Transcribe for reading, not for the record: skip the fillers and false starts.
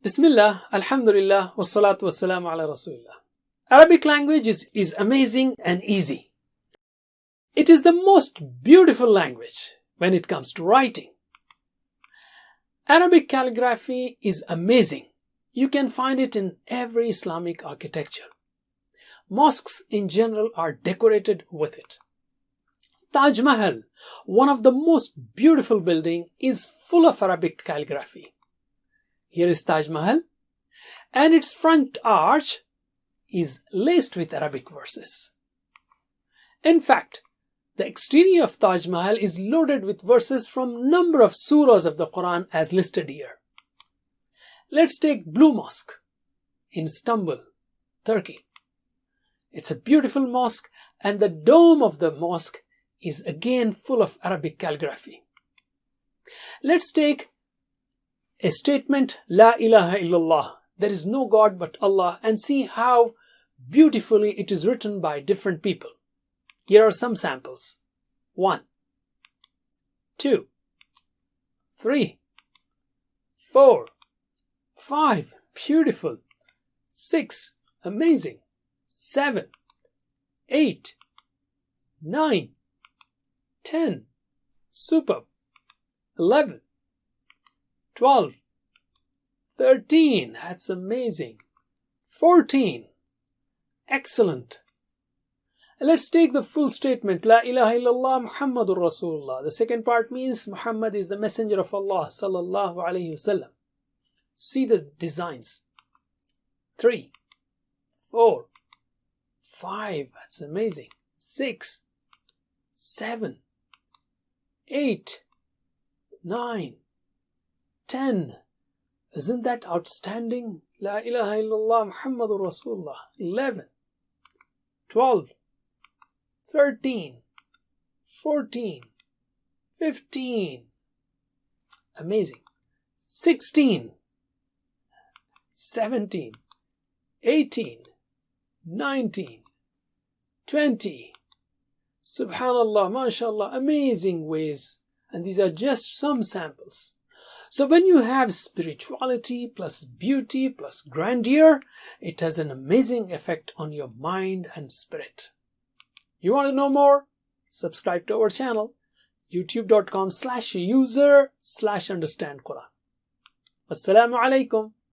Bismillah, Alhamdulillah, wassalatu wassalamu ala Rasulillah. Arabic language is amazing and easy. It is the most beautiful language when it comes to writing. Arabic calligraphy is amazing. You can find it in every Islamic architecture. Mosques in general are decorated with it. Taj Mahal, one of the most beautiful buildings, is full of Arabic calligraphy. Here is Taj Mahal, and its front arch is laced with Arabic verses. In fact, the exterior of Taj Mahal is loaded with verses from number of surahs of the Quran as listed here. Let's take Blue Mosque in Istanbul, Turkey. It's a beautiful mosque, and the dome of the mosque is again full of Arabic calligraphy. Let's take a statement, La ilaha illallah, there is no God but Allah, and see how beautifully it is written by different people. Here are some samples. 1, 2, 3, 4, 5, beautiful. 6, amazing. 7, 8, 9, 10, superb. 11, 12, 13, that's amazing. 14, excellent. Let's take the full statement, La ilaha illallah Muhammadur Rasulullah. The second part means Muhammad is the messenger of Allah sallallahu alayhi wasallam. See the designs. 3, 4, 5, that's amazing. 6, 7, 8, 9, 10. Isn't that outstanding? La ilaha illallah Muhammadur Rasulullah. 11, 12, 13, 14, 15. Amazing. 16, 17, 18, 19, 20. Subhanallah, mashallah, amazing ways. And these are just some samples. So when you have spirituality plus beauty plus grandeur, it has an amazing effect on your mind and spirit. You want to know more? Subscribe to our channel, youtube.com/user/understandquran. Assalamu alaikum.